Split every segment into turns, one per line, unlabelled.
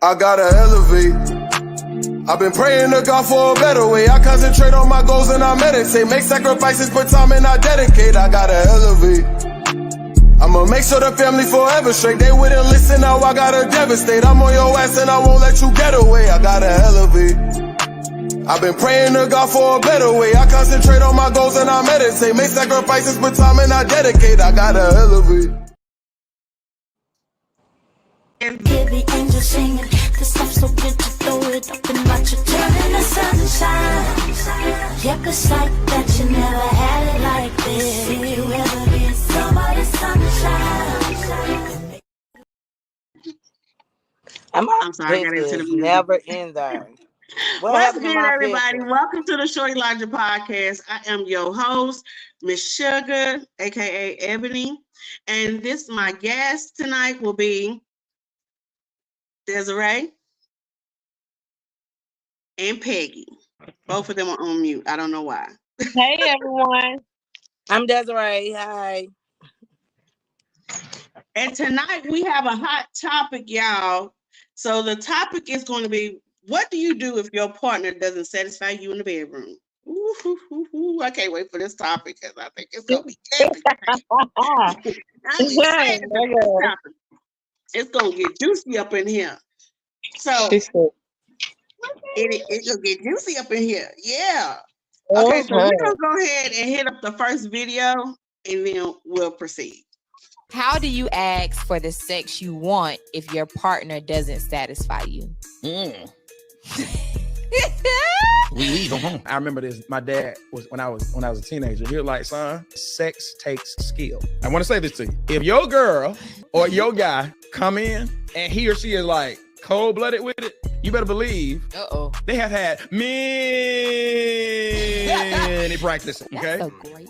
I gotta elevate. I've been praying to God for a better way. I concentrate on my goals and I meditate. Make sacrifices, put time and I dedicate. I gotta elevate. I'ma make sure the family forever straight. They wouldn't listen, now I gotta devastate. I'm on your ass and I won't let you get away. I gotta elevate. I've been praying to God for a better way. I concentrate on my goals and I meditate. Make sacrifices, put time and I dedicate. I gotta elevate.
Hear the angels singing, this stuff's so good to throw it up and watch it turn into sunshine. Yeah, 'cause like that you never had it like this. If you ever get somebody's sunshine.
I'm sorry, I got into the music.
Never in there.
What's good, everybody? Welcome to the Shorty Logic Podcast. I am your host, Miss Sugar, aka Ebony, and my guest tonight will be Desiree and Peggy. Both of them are on mute. I don't know why.
Hey, everyone.
I'm Desiree. Hi.
And tonight we have a hot topic, y'all. So the topic is going to be, what do you do if your partner doesn't satisfy you in the bedroom? Ooh, I can't wait for this topic because I think it's going to be epic. It's going to get juicy up in here. So it's going to get juicy up in here. Yeah. Okay, so we're going to go ahead and hit up the first video and then we'll proceed.
How do you ask for the sex you want if your partner doesn't satisfy you?
We go home. I remember this. My dad was when I was a teenager. He was like, "Son, sex takes skill." I want to say this to you: if your girl or your guy come in and he or she is like cold-blooded with it, you better believe they have had many practices. Okay,
that's so great.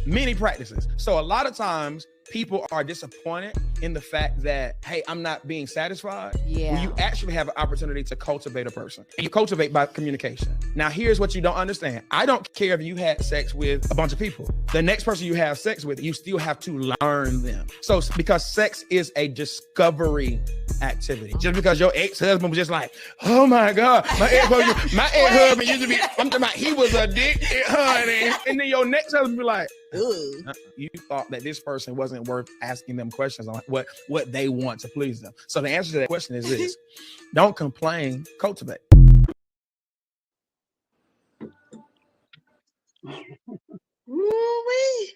Many practices. So a lot of times people are disappointed in the fact that, hey, I'm not being satisfied.
Yeah.
Well, you actually have an opportunity to cultivate a person. And you cultivate by communication. Now, here's what you don't understand. I don't care if you had sex with a bunch of people. The next person you have sex with, you still have to learn them. So because sex is a discovery activity. Just because your ex-husband was just like, oh my God, my ex-husband used to be, I'm talking about he was addicted, honey. And then your next husband be like, you thought that this person wasn't worth asking them questions on what they want to please them. So the answer to that question is this: don't complain, cultivate.
Ooh-wee.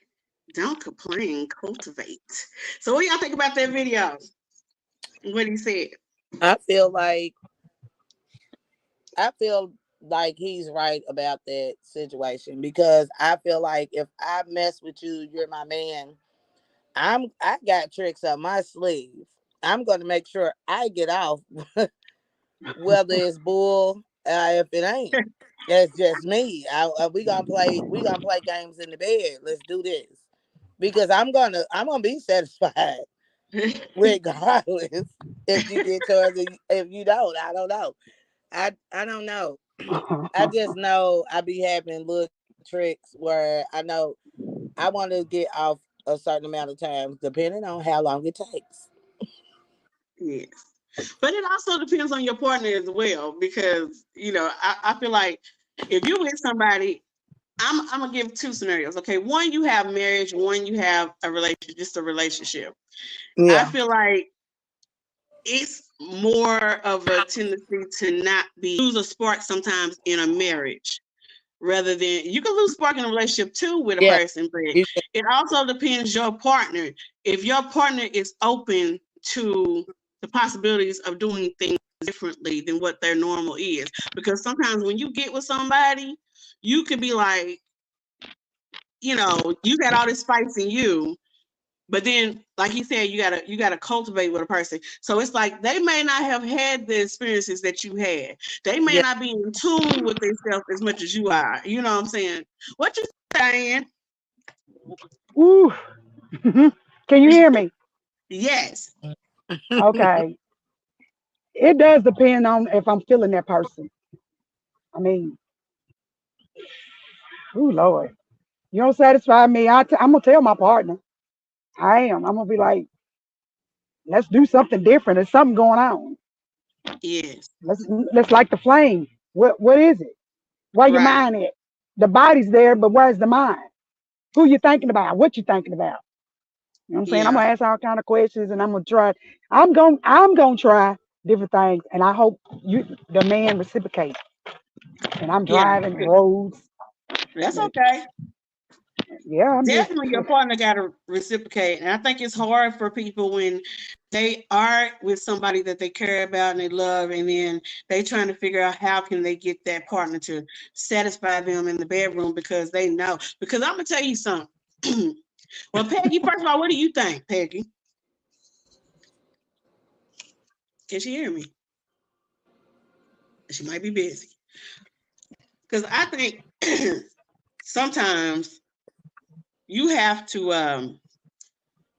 Don't complain, cultivate. So what do y'all think about that video? What he said?
I feel like he's right about that situation, because I feel like if I mess with you, you're my man. I got tricks up my sleeve. I'm going to make sure I get off, whether it's bull, if it ain't. That's just me. We gonna play games in the bed. Let's do this, because I'm gonna be satisfied regardless if you get yours. If you don't, I don't know. I don't know. I just know I be having little tricks where I know I want to get off a certain amount of time, depending on how long it takes.
Yes. But it also depends on your partner as well, because, I feel like if you're with somebody, I'm going to give two scenarios. Okay. One, you have marriage. One, you have a relationship. Yeah. I feel like it's more of a tendency to lose a spark sometimes in a marriage, rather than you can lose spark in a relationship too with a person, but it also depends your partner. If your partner is open to the possibilities of doing things differently than what their normal is, because sometimes when you get with somebody, you could be like, you got all this spice in you, but then, like he said, you gotta cultivate with a person. So it's like they may not have had the experiences that you had. They may not be in tune with themselves as much as you are. You know what I'm saying? What you saying?
Ooh. Can you hear me?
Yes.
Okay. It does depend on if I'm feeling that person. I mean, oh Lord, you don't satisfy me. I'm gonna tell my partner. I'm gonna be like, let's do something different. There's something going on.
Yes.
Let's light the flame. What is it? Where your
Right.
mind at? The body's there, but where's the mind? Who you thinking about? What you thinking about? You know what I'm saying? I'm
Yeah.
gonna ask all kind of questions, and I'm gonna try. I'm gonna try different things, and I hope the man, reciprocate. And I'm
Yeah.
driving roads.
That's
But
okay.
yeah, I'm just
Definitely your partner got to reciprocate. And I think it's hard for people when they are with somebody that they care about and they love, and then they trying to figure out how can they get that partner to satisfy them in the bedroom because they know. Because I'm gonna tell you something. Well, Peggy, first of all, what do you think, Peggy? Can she hear me? She might be busy. Because I think sometimes you have to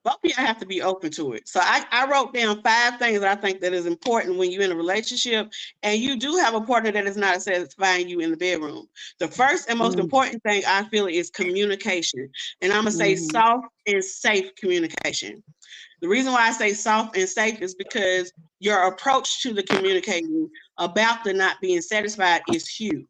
both of you have to be open to it. So I wrote down 5 things that I think that is important when you're in a relationship and you do have a partner that is not satisfying you in the bedroom. The first and most
mm,
important thing I feel is communication. And I'm gonna say
mhm.
soft and safe communication. The reason why I say soft and safe is because your approach to the communicating about the not being satisfied is huge.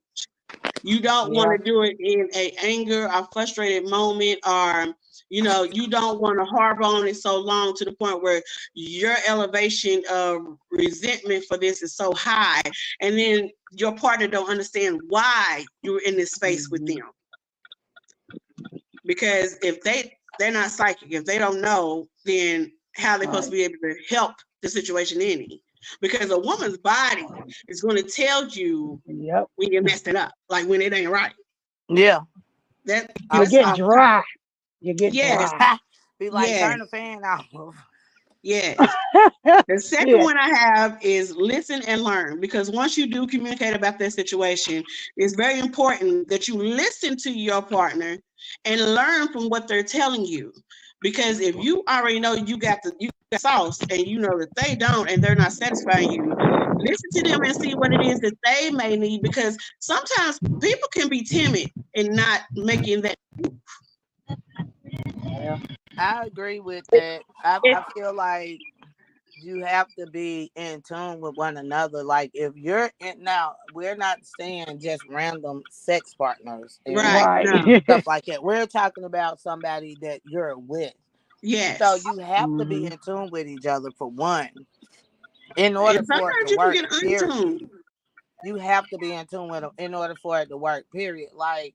You don't want
Yeah.
to do it in a anger or frustrated moment, or you don't want to harbor on it so long to the point where your elevation of resentment for this is so high, and then your partner don't understand why you're in this space with
Mhm.
them. Because if they're not psychic, if they don't know, then how are they supposed to
Right.
be able to help the situation any? Because a woman's body is going to tell you
Yep.
when you messed it up, like when it ain't right.
Yeah.
That
You
that's
get
off
Also,
top.
dry. You get
Yes,
dry.
be like,
yes,
turn the fan off.
yes. The second
Yeah.
one I have is listen and learn, because once you do communicate about that situation, it's very important that you listen to your partner and learn from what they're telling you. Because if you already know you got sauce and you know that they don't and they're not satisfying you, listen to them and see what it is that they may need. Because sometimes people can be timid and not making that.
Yeah.
I agree with that. I feel like you have to be in tune with one another. Like if you're in now, we're not saying just random sex partners and
Right.
Right.
No.
stuff like that. We're talking about somebody that you're with. So
Yes.
you have to be
Mhm.
in tune with each other for one, in order
And
for it
sometimes
to
you can
work.
get
Period.
untuned.
You have to be in tune with them in order for it to work. Period. Like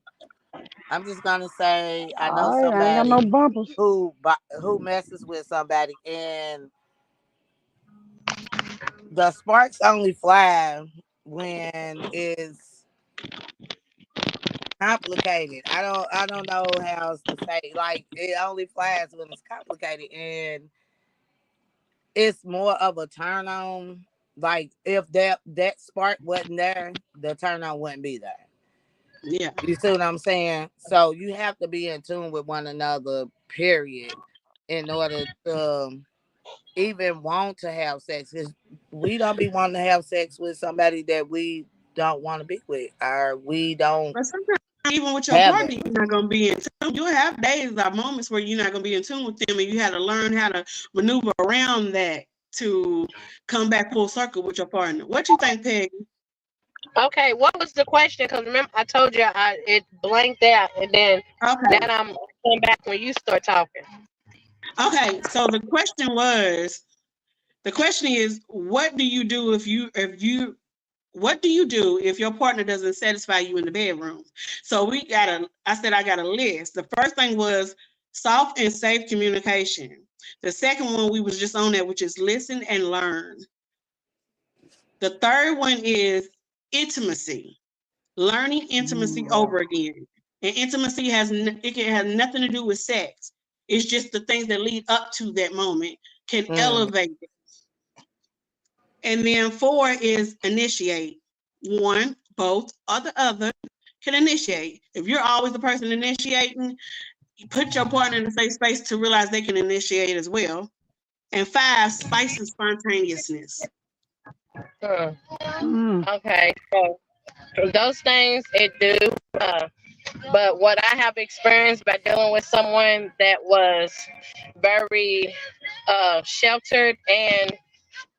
I'm just gonna say, I know
All right. I ain't got no
somebody
bumpers.
who messes with somebody, and the sparks only fly when it's complicated. I don't know how else to say. Like it only flies when it's complicated, and it's more of a turn on. Like if that spark wasn't there, the turn on wouldn't be there.
Yeah.
You see what I'm saying? So you have to be in tune with one another, period, in order to even want to have sex. Because we don't be wanting to have sex with somebody that we don't want to be with, or we don't
But sometimes even with your
have
partner,
it.
you're not gonna be in tune. You'll have days or moments where you're not gonna be in tune with them, and you had to learn how to maneuver around that to come back full circle with your partner. What you think, Peggy?
Okay, what was the question? Because remember, I told you it blanked out, and then now
Okay.
I'm coming back when you start talking.
Okay. So the question is, what do you do what do you do if your partner doesn't satisfy you in the bedroom? So I said I got a list. The first thing was soft and safe communication. The second one we was just on that, which is listen and learn. The third one is intimacy, learning intimacy
Yeah.
over again. And intimacy it can have nothing to do with sex. It's just the things that lead up to that moment can
Mm.
elevate it. And then 4 is initiate. One, both, or the other can initiate. If you're always the person initiating, you put your partner in a safe space to realize they can initiate as well. And 5, spice and spontaneousness.
Mm.
Okay, so those things it do. But what I have experienced by dealing with someone that was very sheltered and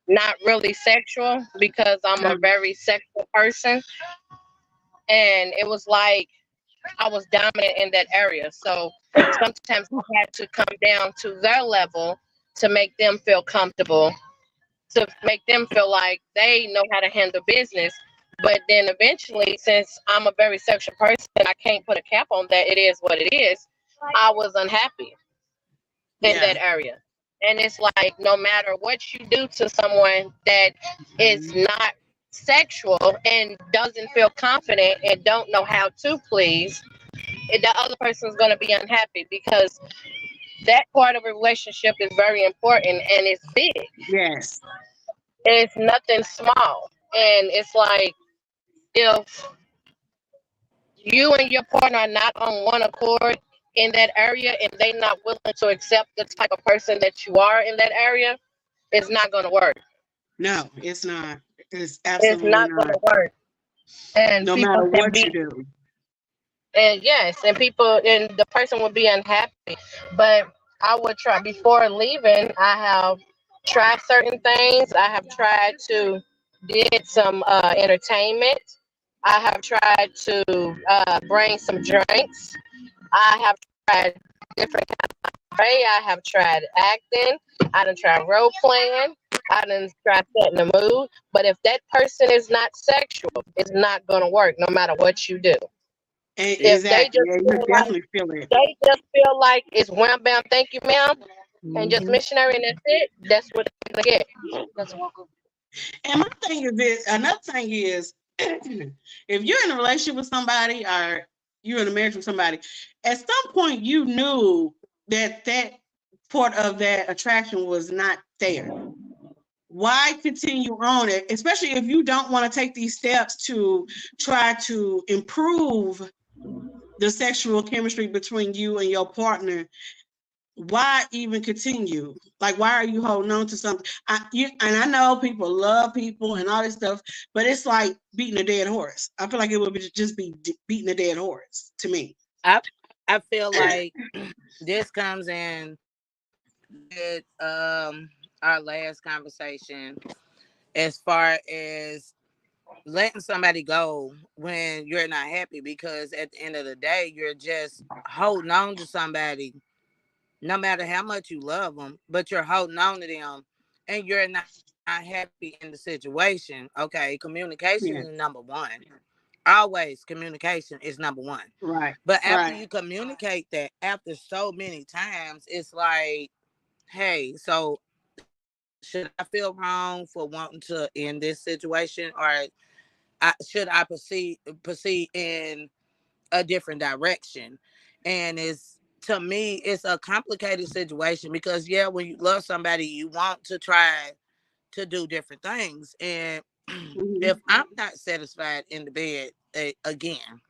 not really sexual because I'm a very sexual person. And it was like I was dominant in that area. So sometimes I had to come down to their level to make them feel comfortable, to make them feel like they know how to handle business. But then eventually, since I'm a very sexual person, I can't put a cap on that. It is what it is. I was unhappy in that area. And it's like no matter what you do to someone that is not sexual and doesn't feel confident and don't know how to please, the other person's going to be unhappy because that part of a relationship is very important and it's big.
Yes.
It's nothing small. And it's like if you and your partner are not on one accord in that area and they're not willing to accept the type of person that you are in that area, it's not going to work.
No, it's not. It's absolutely
not going to work. And
no
people
matter
can
what
be,
you do.
and yes, and people, and the person would be unhappy. But I would try, before leaving, I have tried certain things. I have tried to did some entertainment. I have tried to bring some drinks. I have tried different kinds of play. I have tried acting. I done tried role playing. I done tried setting the mood. But if that person is not sexual, it's not gonna work no matter what you do.
And
If
exactly.
they just
Yeah, you
feel like
definitely feel it.
they just feel like it's wham bam, thank you, ma'am, and just
Mhm.
missionary and that's it, that's what they're gonna get. That's
And my thing is this, another thing is if you're in a relationship with somebody or you're in a marriage with somebody, at some point you knew that that part of that attraction was not there. Why continue on it, especially if you don't want to take these steps to try to improve the sexual chemistry between you and your partner? Why even continue? Like, why are you holding on to something? And I know people love people and all this stuff, but it's like beating a dead horse. I feel like it would just be beating a dead horse to me.
I feel like this comes in with our last conversation as far as letting somebody go when you're not happy, because at the end of the day, you're just holding on to somebody no matter how much you love them, but you're holding on to them and you're not happy in the situation. Okay, communication is number one. Always communication is number one.
Right.
But after you communicate that, after so many times, it's like, hey, so should I feel wrong for wanting to end this situation, or should I proceed in a different direction? And to me, it's a complicated situation because when you love somebody, you want to try to do different things. And if I'm not satisfied in the bed again,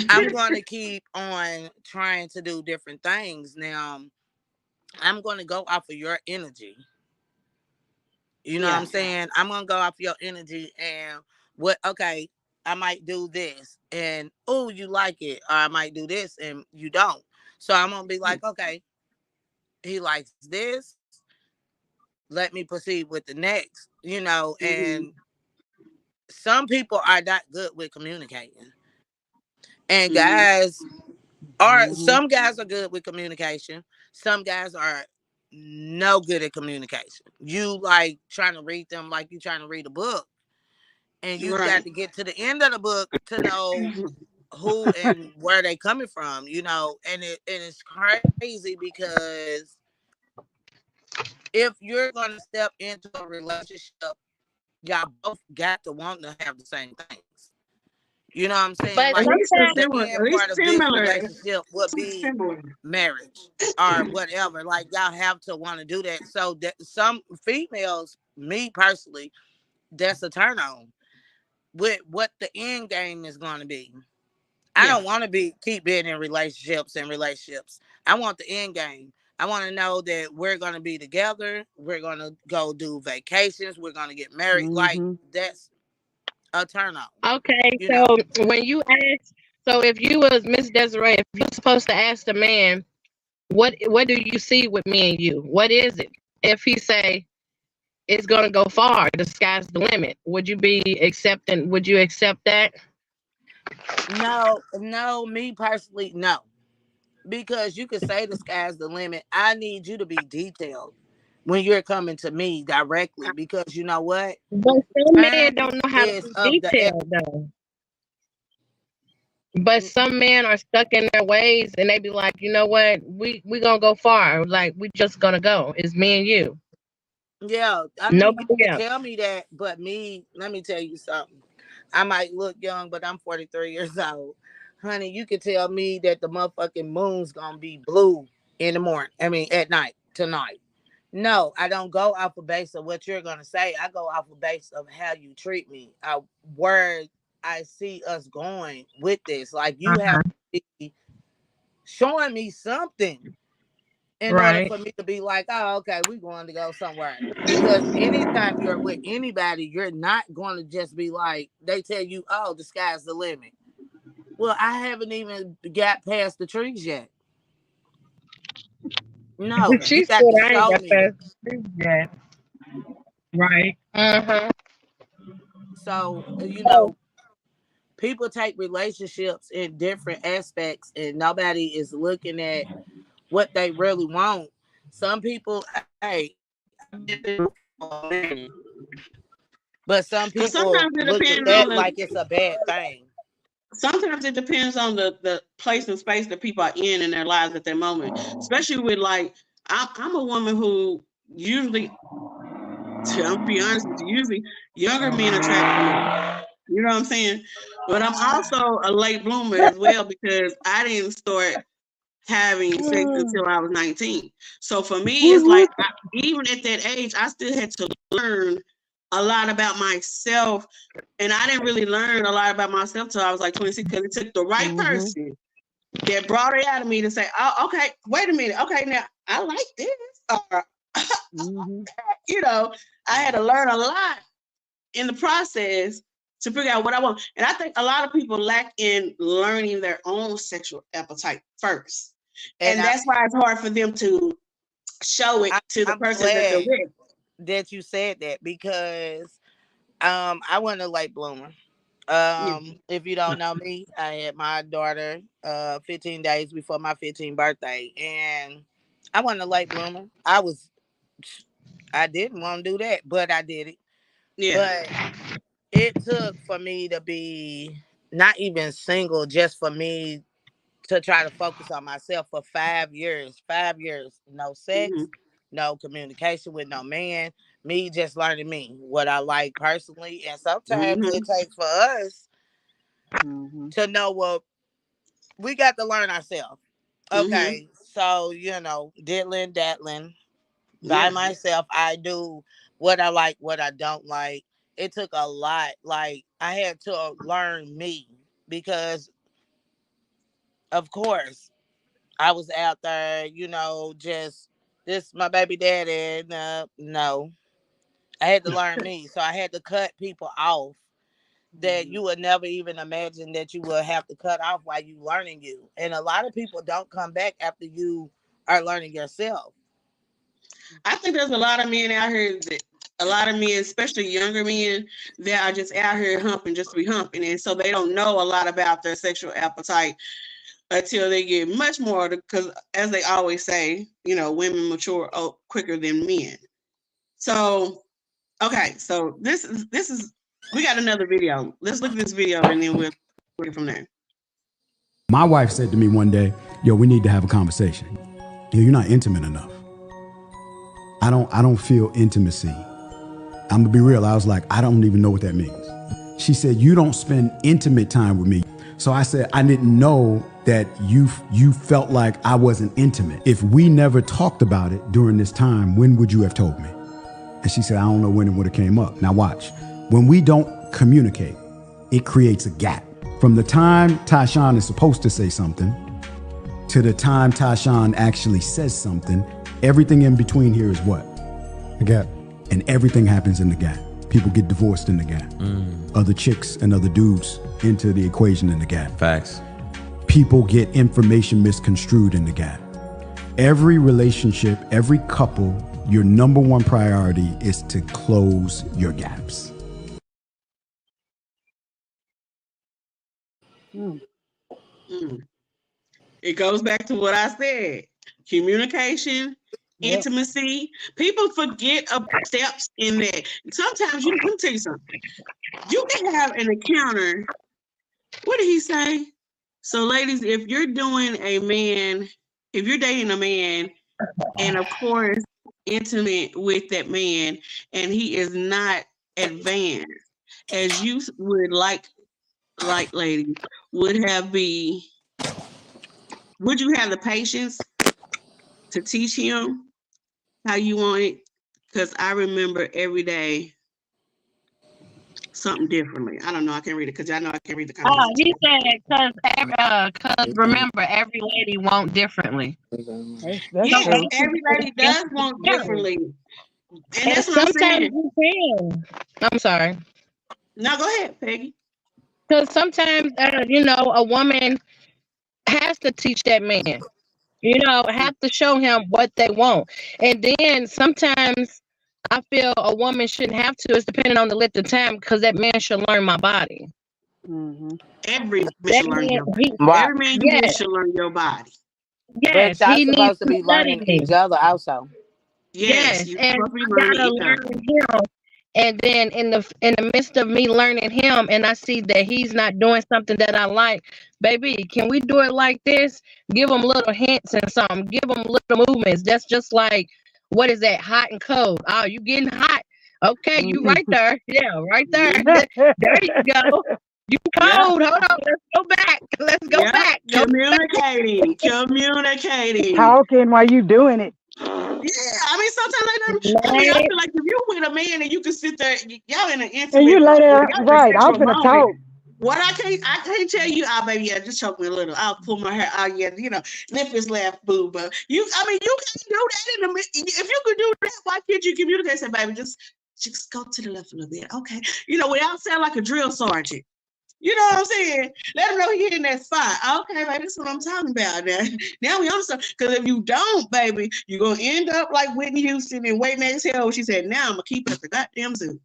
I'm going to keep on trying to do different things. Now, I'm going to go off of your energy. You know what I'm saying? I'm going to go off your energy and I might do this and, oh, you like it. Or I might do this and you don't. So I'm going to be like, okay, he likes this. Let me proceed with the next, and some people are not good with communicating. And some guys are good with communication. Some guys are no good at communication. You like trying to read them like you're trying to read a book. And you got to get to the end of the book to know who and where they coming from, and it's crazy because if you're going to step into a relationship, y'all both got to want to have the same things. You know what I'm saying?
But
like
similar,
the end part of this relationship would be marriage or whatever. Like y'all have to want to do that. So that some females, me personally, that's a turn on with what the end game is going to be. I don't want to keep being in relationships. I want the end game. I want to know that we're going to be together. We're going to go do vacations. We're going to get married. Like that's a turn on.
Okay, so when you ask, so if you was Miss Desiree, if you're supposed to ask the man, what do you see with me and you? What is it? If he say, it's gonna go far. The sky's the limit. Would you accept that?
No, me personally, no. Because you could say the sky's the limit. I need you to be detailed when you're coming to me directly, because you know what?
But some men
Time
don't know how to
is
be
of the
detailed though. But some men are stuck in their ways and they be like, you know what, we gonna go far. Like we just gonna go. It's me and you.
Yeah, I mean, you
Nobody
can
else.
tell me that, but me, let me tell you something. I might look young, but I'm 43 years old. Honey, you can tell me that the motherfucking moon's gonna be blue in the morning. I mean, at night, tonight. No, I don't go off the base of what you're gonna say. I go off the base of how you treat me. Where I see us going with this. Like you have to be showing me something in order for me to be like, oh, okay, we're going to go somewhere. Because anytime you're with anybody, you're not going to just be like, they tell you, oh, the sky's the limit. Well, I haven't even got past the trees yet. No,
She
you
said
got to
I ain't
show
got
me.
past the trees yet. Right.
So, you know, people take relationships in different aspects and nobody is looking at what they really want. Some people, hey, but some people
sometimes it
look at
depends
that
on
like it's a bad thing.
Sometimes it depends on the place and space that people are in their lives at that moment. Especially with like, I'm a woman who usually, I'll be honest with you, usually younger men attract me. You know what I'm saying? But I'm also a late bloomer as well because I didn't start having sex until I was 19. So for me, it's like, even at that age, I still had to learn a lot about myself. And I didn't really learn a lot about myself till I was like 26 because it took the right person that brought it out of me to say, oh, okay, wait a minute. Okay, now I like this. Or, you know, I had to learn a lot in the process to figure out what I want. And I think a lot of people lack in learning their own sexual appetite first. And that's why it's hard for them to show it to the person that they're with.
That you said that because I wasn't a late bloomer. If you don't know me, I had my daughter 15 days before my 15th birthday, and I wasn't a late bloomer. I didn't want to do that, but I did it. But it took for me to be not even single, just for me to try to focus on myself for 5 years. 5 years, no sex, no communication with no man. Me just learning me, what I like personally. And sometimes it takes for us to know what we got to learn ourselves. Okay, so, you know, diddling, dattling, by myself, I do what I like, what I don't like. It took a lot. Like, I had to learn me because, of course, I was out there, you know, just this my baby daddy. No, I had to learn me. So I had to cut people off that you would never even imagine that you would have to cut off while you learning you. And a lot of people don't come back after you are learning yourself.
I think there's a lot of men out here a lot of men, especially younger men, that are just out here humping just to be humping. And so they don't know a lot about their sexual appetite until they get much more, because as they always say, you know, women mature quicker than men. So, okay, so this is we got another video. Let's look at this video and then we'll get from there.
My wife said to me one day, yo, we need to have a conversation. You're not intimate enough. I don't feel intimacy. I'm gonna be real. I was like, I don't even know what that means. She said, you don't spend intimate time with me. So I said, I didn't know that you felt like I wasn't intimate. If we never talked about it during this time, when would you have told me? And she said, I don't know when it would have came up. Now watch. When we don't communicate, it creates a gap. From the time Tyshawn is supposed to say something to the time Tyshawn actually says something, everything in between here is what? A gap. And everything happens in the gap. People get divorced in the gap. Other chicks and other dudes enter the equation in the gap.
Facts.
People get information misconstrued in the gap. Every relationship, every couple your number one priority is to close your gaps.
Mm.
It goes back to what I said. Communication,
Yep.
intimacy. People forget of steps in that. Sometimes let me tell you something. You can have an encounter. What did he say? So, ladies, if you're dating a man, and of course, intimate with that man, and he is not advanced as you would like ladies, would you have the patience to teach him how you want it? Because I remember every day something differently. I don't know. I can't read it because I know I can't read the comments.
He said because remember, every lady want differently.
That's
Yes,
true.
every lady does want differently. And
And
that's what I'm
sometimes
saying.
you can. I'm sorry.
Now go ahead, Peggy.
Because sometimes, a woman has to teach that man, have to show him what they want. And then sometimes I feel a woman shouldn't have to. It's depending on the length of time because that man should learn my body.
Mm-hmm.
Every man
That
should learn
man,
your body.
Right.
Every man you
yes,
get should learn your body.
yes,
But y'all
he needs
supposed to
to
be learning
study me.
each other also.
Yes,
Yes,
you're
and
supposed to be
I
learning
gotta
each
learn
other.
him. And then in the midst of me learning him, and I see that he's not doing something that I like, baby, can we do it like this? Give him little hints and something. Give him little movements. That's just like, what is that? Hot and cold. Oh, you getting hot? Okay, you right there. Yeah, right there. There you go. You
Yeah.
cold. Hold on. Let's go back. Let's go
Yeah.
back. Go back.
Communicating.
Talking while you doing it.
Yeah, I mean, sometimes I feel like if you with a man and you can sit there, y'all in an intimate,
And you lay there,
y'all in a
right? I'm
sexual
finna
moment.
talk.
What I can't tell you, baby, yeah, just choke me a little. I'll pull my hair out, yeah, lip his laugh, boo, but you can't do that if you could do that, why can't you communicate? Say, baby, just go to the left a little bit, okay? Without sound like a drill sergeant. You know what I'm saying? Let him know he in that spot. Okay, baby, that's what I'm talking about. Now we understand. Because if you don't, baby, you're going to end up like Whitney Houston and Waiting to Exhale. She said, now I'm going to keep it at the goddamn zoo.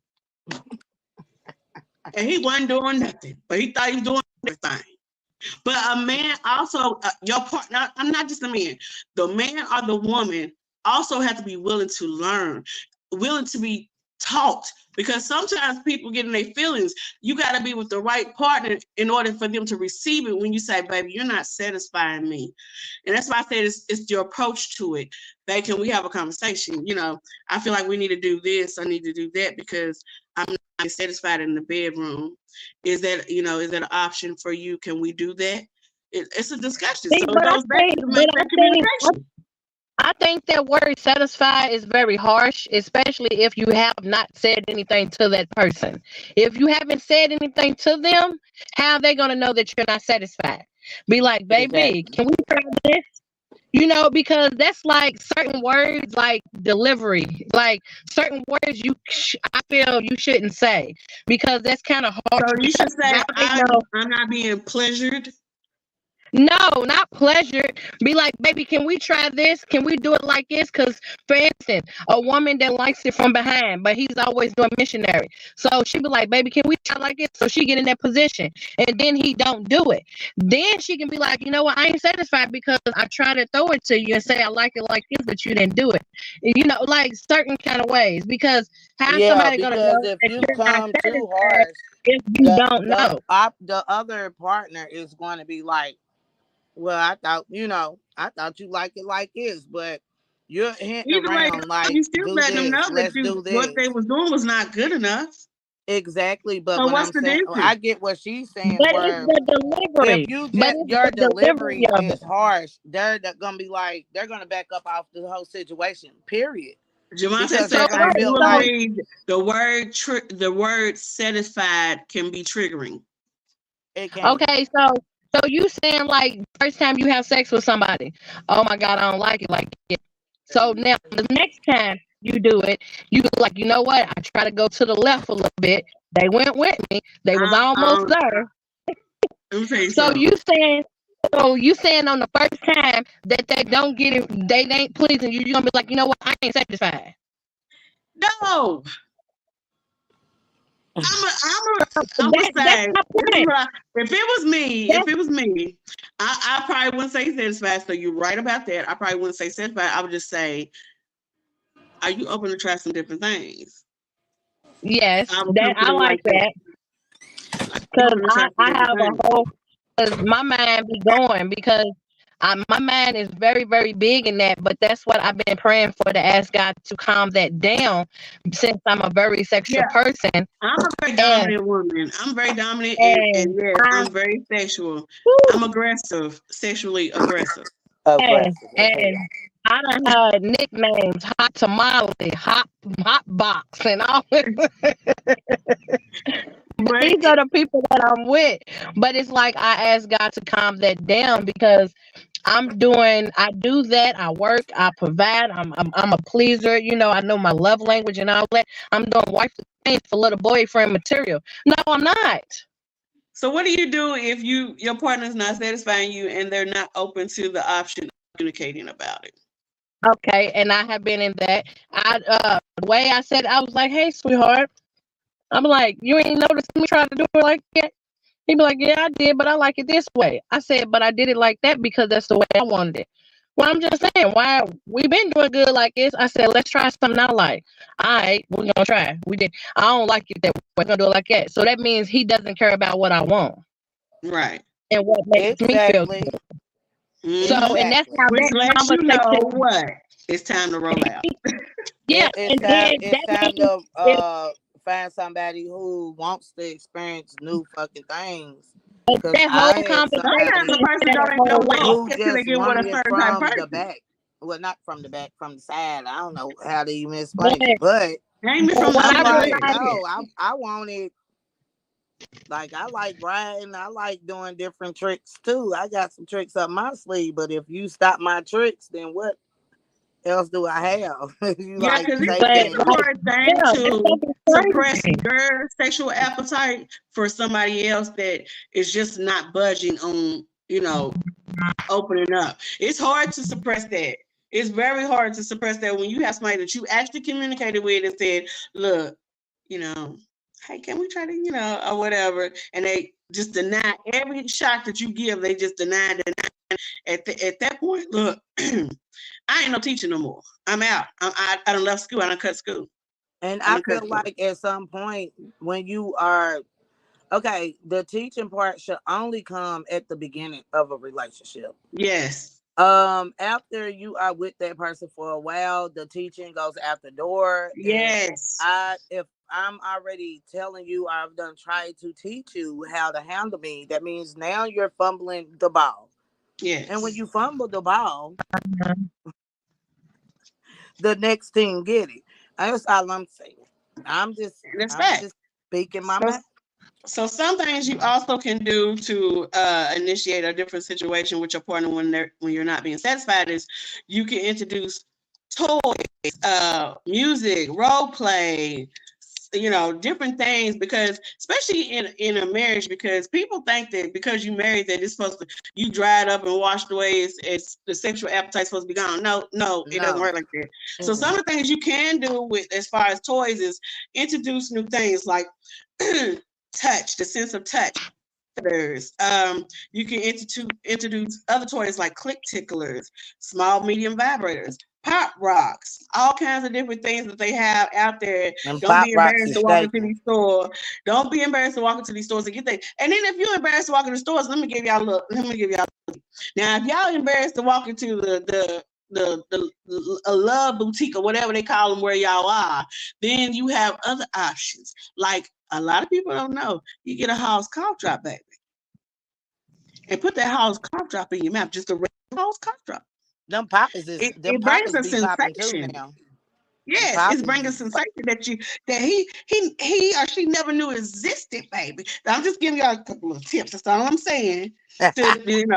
And he wasn't doing nothing, but he thought he was doing everything. But a man also, your partner, I'm not just a man, the man or the woman also have to be willing to learn, willing to be taught, because sometimes people get in their feelings. You got to be with the right partner in order for them to receive it when you say, baby, you're not satisfying me. And that's why I said it's your approach to it. Babe, can we have a conversation? I feel like we need to do this. I need to do that because I'm not satisfied in the bedroom. Is that an option for you? Can we do that? It's a discussion. So it goes back to that communication.
I think that word satisfied is very harsh, especially if you have not said anything to that person. If you haven't said anything to them, how are they going to know that you're not satisfied? Be like, baby, can we try this? Because that's like certain words, like delivery, like certain words I feel you shouldn't say because that's kind of hard.
So you should say, I'm not being pleasured.
No, not pleasure. Be like, baby, can we try this? Can we do it like this? Because, for instance, a woman that likes it from behind, but he's always doing missionary. So she be like, baby, can we try like this? So she get in that position, and then he don't do it. Then she can be like, you know what? I ain't satisfied because I tried to throw it to you and say I like it like this, but you didn't do it. Like certain kind of ways. Because how's somebody gonna know
if
that
you
you're
come
not
too harsh,
if you don't know?
The other partner is going to be like, well, I thought you like it like this, but you're hinting around like,
you still letting them know
let's do this.
What they was doing was not good enough.
Exactly, but
So
when
what's
I'm
the
saying,
difference?
I get what she's saying.
But it's the delivery.
If your delivery is harsh, they're gonna be like, they're gonna back up off the whole situation. Period.
Javante said, I do agree. The word satisfied can be triggering.
It can.
Okay, so you saying like first time you have sex with somebody, oh my God, I don't like it like it. So now the next time you do it, you like, you know what? I try to go to the left a little bit. They went with me. They was almost there. So you saying So you saying on the first time that they don't get it, they ain't pleasing you, you're gonna be like, you know what, I ain't satisfied.
No. I'm
That's
say,
my point.
if it was me, I probably wouldn't say satisfied. So you're right about that. I probably wouldn't say satisfied. I would just say, are you open to try some different things?
Yes,
I would
that
come to
I
them
like that. Because I have a whole, because my mind be going, because my mind is very, very big in that, but that's what I've been praying for, to ask God to calm that down, since I'm a very sexual person.
I'm a very dominant woman. I'm very dominant, and yes, I'm very sexual. I'm aggressive, sexually aggressive.
And I done had nicknames, Hot Tamale, Hot Box, and all. These are the people that I'm with. But it's like I ask God to calm that down, because I do that. I work, I provide. I'm a pleaser. You know, I know my love language and all that. I'm doing wifey things for little boyfriend material. No, I'm not.
So what do you do if your partner's not satisfying you and they're not open to the option of communicating about it?
Okay, and I have been in that. The way I said, I was like, "Hey, sweetheart," I'm like, "You ain't noticed me trying to do it like that?" He'd be like, "Yeah, I did, but I like it this way." I said, "But I did it like that because that's the way I wanted it." Well, I'm just saying, why we've been doing good like this. I said, let's try something I like. All right, we're gonna try. We did. I don't like it that way. We're gonna do it like that. So that means he doesn't care about what I want.
Right.
And what makes me feel good. So, and that's how
which
that
lets you
conversation.
know what it's time to roll out.
Yeah,
It's time to find somebody who wants to experience new fucking things. Because
that whole
I had
Sometimes the person don't even know what
who
until they
just
get with a
wanted it
certain type
from
person.
the back. Well, not from the back, from the side. I don't know how to even explain it, but
Ain't from
I'm like,
the
no, I want it. Like, I like riding. I like doing different tricks too. I got some tricks up my sleeve, but if you stop my tricks, then what else do I have? You
Yeah,
like
because
taking
it's a hard thing to suppress your sexual appetite for somebody else that is just not budging on, opening up. It's hard to suppress that. It's very hard to suppress that when you have somebody that you actually communicated with and said, look, hey, can we try to, or whatever. And they just deny every shot that you give. They just deny. At that point, look, I ain't no teacher no more. I'm out. I done left school. I done cut school.
And I feel like at some point when you are, okay, the teaching part should only come at the beginning of a relationship.
Yes.
After you are with that person for a while, the teaching goes out the door.
Yes.
If I'm already telling you, I've done tried to teach you how to handle me, that means now you're fumbling the ball.
Yes.
And when you fumble the ball, the next team get it. That's all I'm saying. I'm just speaking my mind.
So some things you also can do to initiate a different situation with your partner when you're not being satisfied is you can introduce toys, music, role play, different things, because especially in a marriage, because people think that because you married that it's supposed to, you dried up and washed away, it's the sexual appetite's supposed to be gone. No, it doesn't work like that. So some of the things you can do with as far as toys is introduce new things like touch, the sense of touch. You can introduce other toys like click ticklers, small medium vibrators, pop rocks, all kinds of different things that they have out there.
And
don't be embarrassed to walk into these stores. Don't be embarrassed to walk into these stores and get things. And then if you're embarrassed to walk into stores, let me give y'all a look. Now, if y'all embarrassed to walk into the love boutique or whatever they call them where y'all are, then you have other options. Like a lot of people don't know, you get a Halls cough drop, baby, and put that Halls cough drop in your mouth, just a regular Halls cough drop.
Them poppers is
it brings a sensation. Yes, it's bringing a sensation that he or she never knew existed, baby. I'm just giving y'all a couple of tips. That's all I'm saying. To change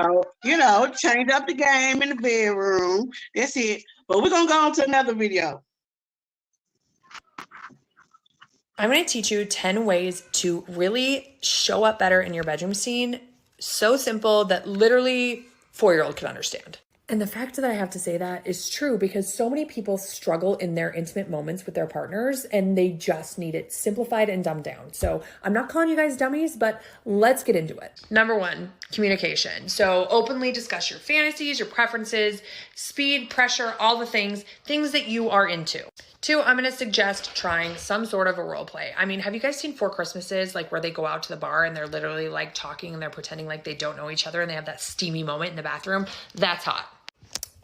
up the game in the bedroom. That's it. But we're gonna go on to another video.
I'm going to teach you 10 ways to really show up better in your bedroom scene So simple that literally 4-year-old can understand. And the fact that I have to say that is true because so many people struggle in their intimate moments with their partners and they just need it simplified and dumbed down. So I'm not calling you guys dummies, but let's get into it. Number 1, communication. So openly discuss your fantasies, your preferences, speed, pressure, all the things that you are into. 2, I'm going to suggest trying some sort of a role play. I mean, have you guys seen 4 Christmases, like where they go out to the bar and they're literally like talking and they're pretending like they don't know each other and they have that steamy moment in the bathroom? That's hot.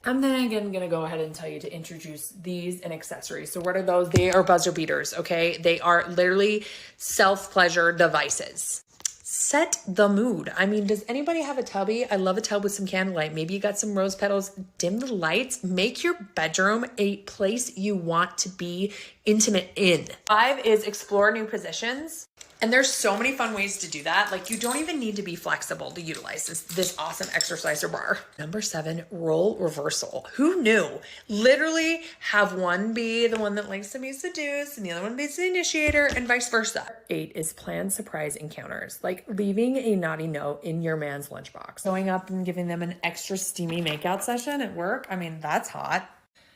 I'm then again going to go ahead and tell you to introduce these and accessories. So what are those? They are buzzer beaters, okay? They are literally self-pleasure devices. Set the mood. I mean, does anybody have a tubby? I love a tub with some candlelight. Maybe you got some rose petals. Dim the lights. Make your bedroom a place you want to be intimate in. 5 is explore new positions. And there's so many fun ways to do that. Like you don't even need to be flexible to utilize this awesome exerciser bar. Number 7, role reversal. Who knew? Literally have one be the one that likes to be seduced and the other one be the initiator and vice versa. 8 is plan surprise encounters, like leaving a naughty note in your man's lunchbox. Going up and giving them an extra steamy makeout session at work. I mean, that's hot.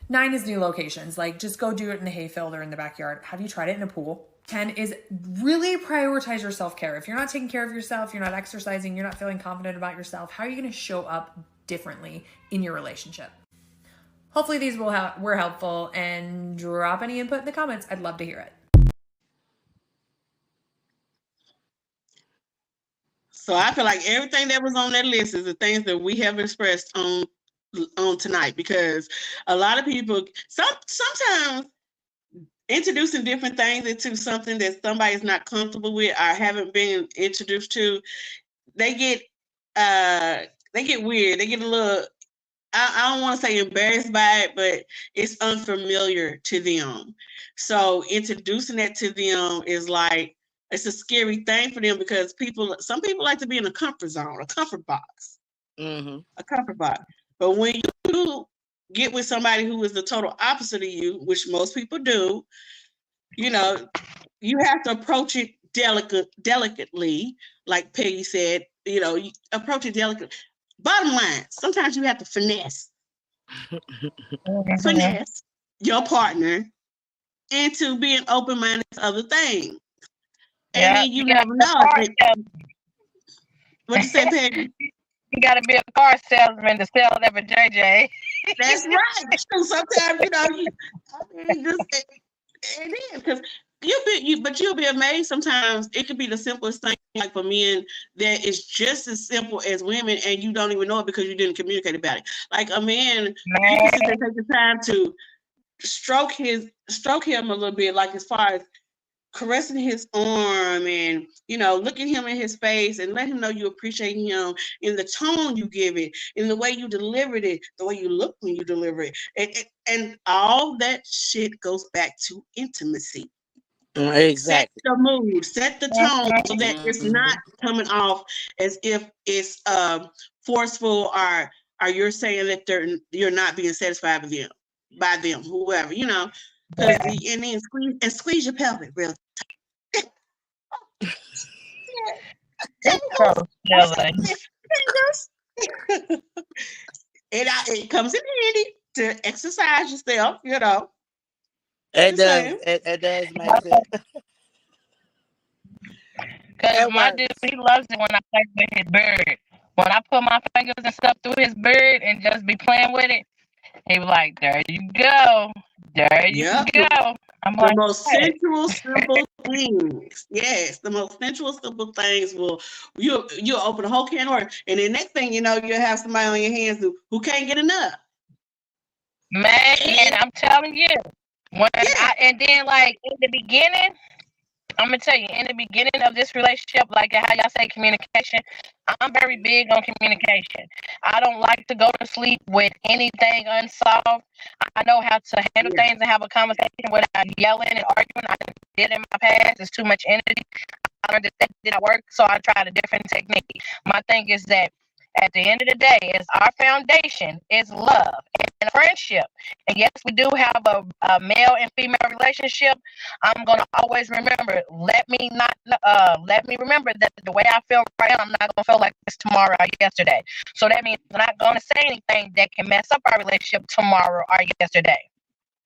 9 is new locations, like just go do it in the hayfield or in the backyard. Have you tried it in a pool? 10 is really prioritize your self-care. If you're not taking care of yourself, you're not exercising, you're not feeling confident about yourself, how are you going to show up differently in your relationship? Hopefully these were helpful, and drop any input in the comments. I'd love to hear it.
So I feel like everything that was on that list is the things that we have expressed on tonight, because a lot of people sometimes introducing different things into something that somebody's not comfortable with or haven't been introduced to, they get weird. They get a little, I don't want to say embarrassed by it, but it's unfamiliar to them. So introducing that to them is like, it's a scary thing for them because some people like to be in a comfort zone, a comfort box, a comfort box. But when you get with somebody who is the total opposite of you, which most people do, you know, you have to approach it delicately, like Peggy said, you know, you approach it delicately. Bottom line, sometimes you have to finesse your partner into being open-minded to other things. And then you never know. What'd you say, Peggy?
You gotta be a car salesman to sell that for JJ.
That's right. So sometimes, you know, it is because you'll be amazed. Sometimes it could be the simplest thing, like for men, that is just as simple as women, and you don't even know it because you didn't communicate about it. Like a man, you can sit there and take the time to stroke him a little bit, like as far as caressing his arm and, you know, looking him in his face and let him know you appreciate him in the tone you give it, in the way you delivered it, the way you look when you deliver it. And all that shit goes back to intimacy.
Exactly.
Set the mood, set the tone so that it's not coming off as if it's forceful or you're saying that you're not being satisfied with them, by them, whoever, you know. And then squeeze your pelvic real tight. It comes in handy to exercise yourself, you know.
It does make sense.
Because my dude, he loves it when I play with his beard. When I put my fingers and stuff through his beard and just be playing with it, he was like, there you go. There you go. I'm
the most sensual, simple things. Yes, the most sensual, simple things you'll open a whole can of worms. And the next thing you know, you'll have somebody on your hands who can't get enough.
Man, and I'm telling you, and then like in the beginning, I'm gonna tell you, in the beginning of this relationship, like how y'all say communication, I'm very big on communication. I don't like to go to sleep with anything unsolved. I know how to handle things and have a conversation without yelling and arguing. I did in my past. It's too much energy. I learned that did not work, so I tried a different technique. My thing is that at the end of the day, our foundation is love and friendship. And yes, we do have a male and female relationship. I'm gonna always remember. Let me remember that the way I feel right now, I'm not gonna feel like this tomorrow or yesterday. So that means I'm not going to say anything that can mess up our relationship tomorrow or yesterday.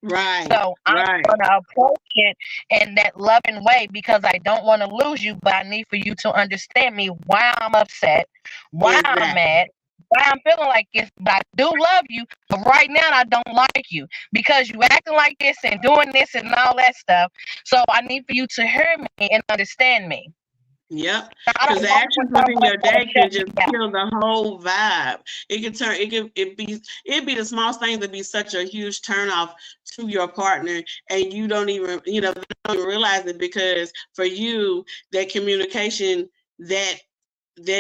Right.
So I'm going to approach it in that loving way because I don't want to lose you, but I need for you to understand me, why I'm upset, why I'm mad, why I'm feeling like this. But I do love you, but right now I don't like you because you acting like this and doing this and all that stuff. So I need for you to hear me and understand me.
Yep, because the actions within your day can just kill the whole vibe. It can turn, it'd be the smallest things that be such a huge turnoff to your partner, and you don't even, don't even realize it, because for you, that communication, that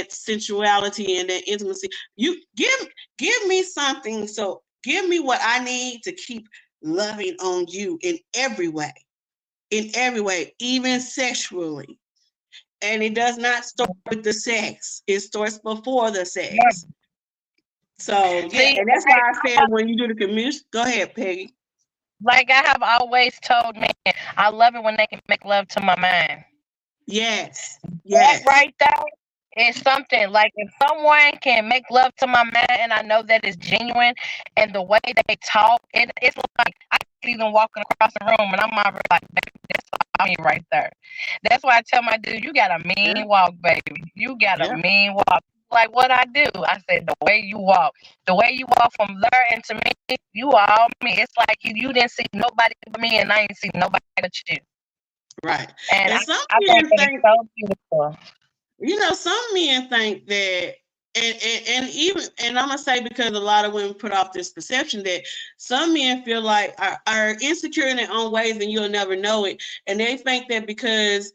sensuality and that intimacy, you give me something. So give me what I need to keep loving on you in every way, even sexually. And it does not start with the sex. It starts before the sex. Yeah. So, yeah, and that's why I said when you do the communication, go ahead, Peggy.
Like I have always told men, I love it when they can make love to my mind.
Yes.
That right there is something. Like if someone can make love to my mind and I know that it's genuine, and the way they talk, it's like I can even walking across the room and I'm already like, that's me right there. That's why I tell my dude, you got a mean walk, baby. You got a mean walk. Like what I do, I said the way you walk from there and to me, you are all me. It's like you didn't see nobody but me, and I ain't see nobody but you.
Right.
And
some
I
men
think
think,
so beautiful.
Some men think that, and I'm gonna say, because a lot of women put off this perception that some men feel like are insecure in their own ways, and you'll never know it. And they think that because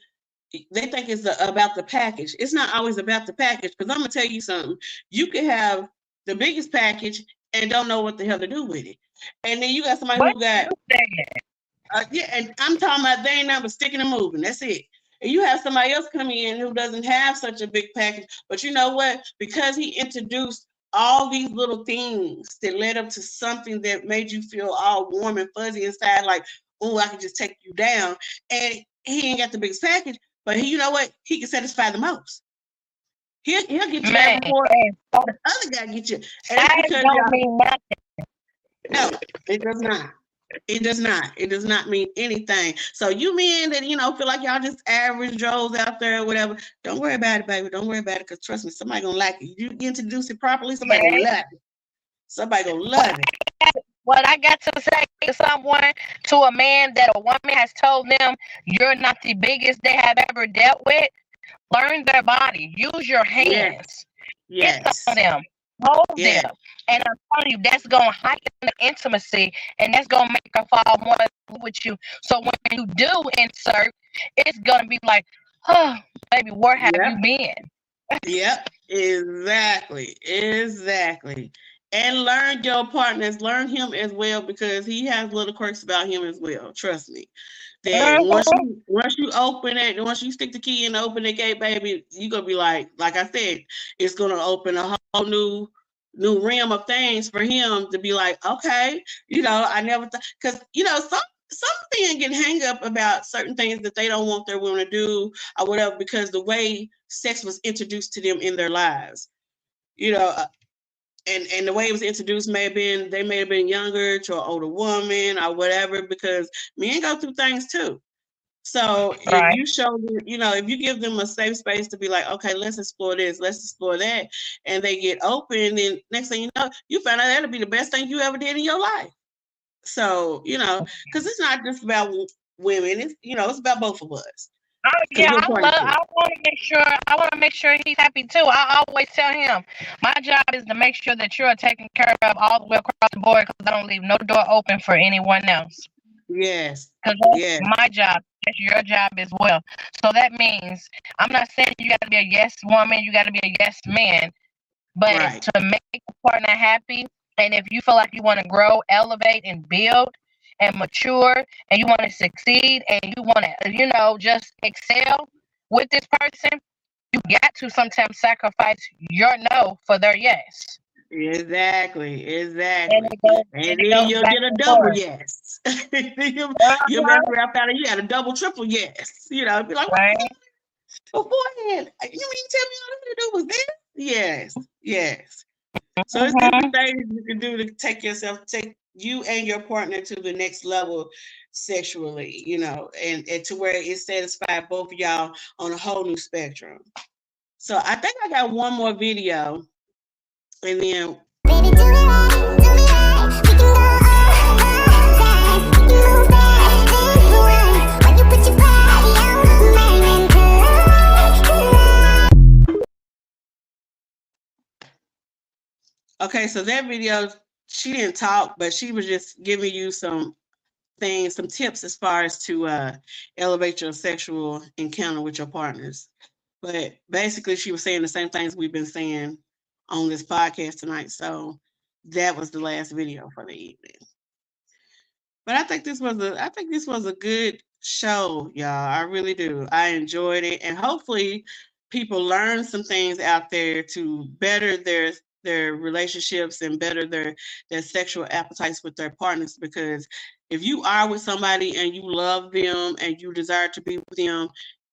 they think it's about the package. It's not always about the package. Because I'm gonna tell you something. You can have the biggest package and don't know what the hell to do with it. And then you got somebody who got and I'm talking about they ain't never sticking and moving. That's it. And you have somebody else come in who doesn't have such a big package, but you know what? Because he introduced all these little things that led up to something that made you feel all warm and fuzzy inside, like, oh, I can just take you down. And he ain't got the biggest package, but you know what? He can satisfy the most. He'll get you that before the other guy get you. And that's because
don't mean nothing.
No, it does not. It does not. It does not mean anything. So you men that, feel like y'all just average Joes out there or whatever, don't worry about it, baby. Don't worry about it, because trust me, somebody gonna like it. You introduce it properly, somebody gonna love it. Somebody gonna love it.
What I got to say to someone, to a man that a woman has told them, you're not the biggest they have ever dealt with, learn their body. Use your hands.
Yes.
Get some of them. Hold them. And I'm telling you, that's going to heighten the intimacy, and that's going to make her fall more in love with you. So when you do insert, it's going to be like, oh, baby, where have you been?
Yep, exactly. And learn your partners, learn him as well, because he has little quirks about him as well. Trust me. That once you open it, once you stick the key in and open the gate, baby, you're gonna be like I said, it's gonna open a whole new realm of things for him to be like, okay, I never thought, because some men get hang up about certain things that they don't want their women to do or whatever, because the way sex was introduced to them in their lives, and the way it was introduced they may have been younger to an older woman or whatever, because men go through things too. So if you show them, if you give them a safe space to be like, okay, let's explore this, let's explore that, and they get open, then next thing you know, you find out that'll be the best thing you ever did in your life. So, because it's not just about women, it's, it's about both of us.
Oh yeah, I want to make sure he's happy too. I always tell him, my job is to make sure that you're taken care of all the way across the board, because I don't leave no door open for anyone else.
Yes.
Because that's my job. That's your job as well. So that means, I'm not saying you got to be a yes woman, you got to be a yes man, but to make a partner happy, and if you feel like you want to grow, elevate, and build, and mature, and you want to succeed, and you want to, just excel with this person, you got to sometimes sacrifice your no for their yes.
Exactly. And then you'll get a double yes. You'll never wrap out you got a double, triple yes. Be like, well, go ahead. You mean tell me all I had to do was this? Yes, yes. So it's different things you can do to take you and your partner to the next level sexually, you know, and to where it satisfies both of y'all on a whole new spectrum. So I think I got one more video, and then
Baby, do me right, we can go all night. We can move back, move away. When you put your body on mine,
okay, so that video, she didn't talk, but she was just giving you some things, some tips as far as to elevate your sexual encounter with your partners. But basically, she was saying the same things we've been saying on this podcast tonight. So that was the last video for the evening. But I think this was a good show, y'all. I really do. I enjoyed it, and hopefully, people learn some things out there to better their relationships and better their sexual appetites with their partners. Because if you are with somebody and you love them and you desire to be with them,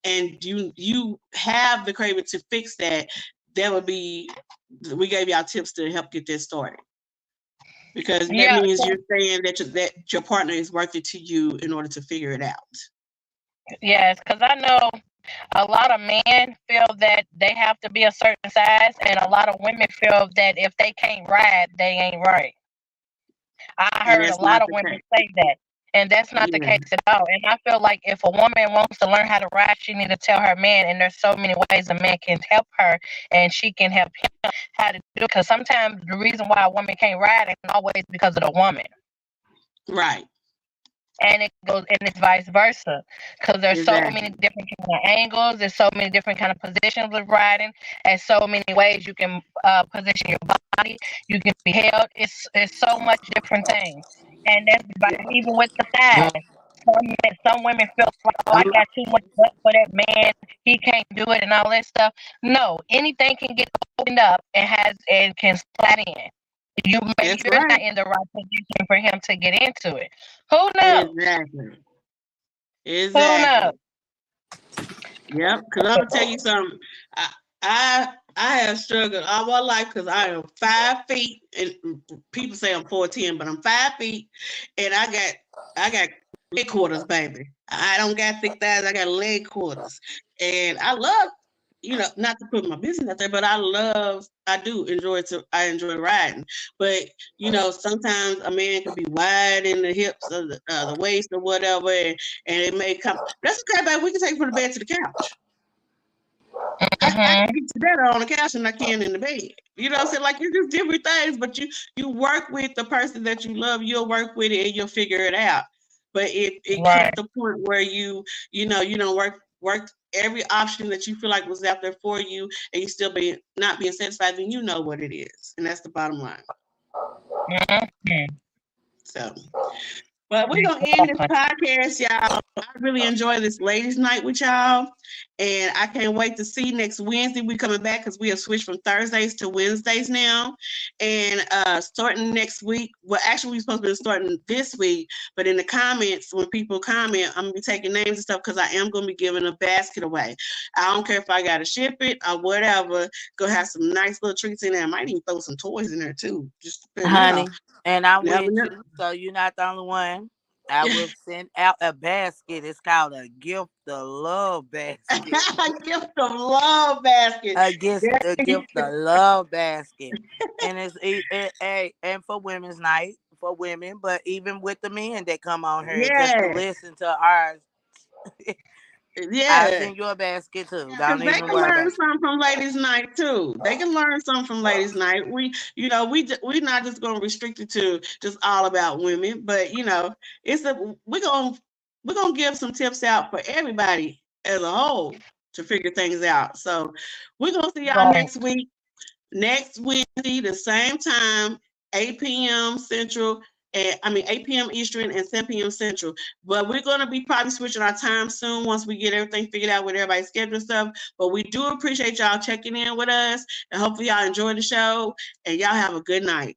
and you have the craving to fix that, would be, we gave y'all tips to help get this started. Because that means you're saying that your partner is worth it to you in order to figure it out.
Yes, because I know a lot of men feel that they have to be a certain size, and a lot of women feel that if they can't ride, they ain't right. I heard a lot of women say that, and that's not the case at all. And I feel like if a woman wants to learn how to ride, she needs to tell her man, and there's so many ways a man can help her, and she can help him how to do it. Because sometimes the reason why a woman can't ride ain't always because of the woman.
Right.
And it's vice versa, because there's so many different kind of angles, there's so many different kind of positions with riding, and so many ways you can position your body, you can be held. It's so much different things, and that's even with the size. Some women feel like, oh, I got too much butt for that man, he can't do it, and all that stuff. No, anything can get opened up and can slide in. You're not in the right position for him to get into it. Who knows?
Exactly. Who knows? Yep. Because I'm gonna tell you something. I have struggled all my life because I am 5 feet, and people say I'm 4'10", but I'm 5 feet, and I got leg quarters, baby. I don't got thick thighs. I got leg quarters, and I love, not to put my business out there, but I enjoy riding. But, sometimes a man can be wide in the hips or the waist or whatever, and it may come. That's okay, baby. We can take it from the bed to the couch. I can get you better on the couch than I can in the bed. You know what I'm saying? Like, it's just different things, but you work with the person that you love, you'll work with it and you'll figure it out. But it gets to the point where you don't work every option that you feel like was out there for you, and you still not being satisfied, then you know what it is. And that's the bottom line. So, but we're going to end this podcast, y'all. I really enjoy this ladies' night with y'all. And I can't wait to see next Wednesday. We're coming back because we have switched from Thursdays to Wednesdays now. And starting next week, well, actually, we're supposed to be starting this week. But in the comments, when people comment, I'm going to be taking names and stuff because I am going to be giving a basket away. I don't care if I got to ship it or whatever. Go have some nice little treats in there. I might even throw some toys in there, too. Just
honey. And I'm with you, so you're not the only one. I will send out a basket. It's called a gift of love basket.
A gift of love basket.
A gift of love basket. And and for women's night, for women, but even with the men that come on here just to listen to ours. I'll send you a basket too. Don't even
they can learn something from ladies' night too. They can learn something from ladies' night. We're not just going to restrict it to just all about women, but we're gonna give some tips out for everybody as a whole to figure things out. So we're gonna see y'all next week, next Wednesday, the same time, 8 p.m. Central. 8 p.m. Eastern and 7 p.m. Central. But we're going to be probably switching our time soon once we get everything figured out with everybody's schedule and stuff. But we do appreciate y'all checking in with us. And hopefully y'all enjoy the show. And y'all have a good night.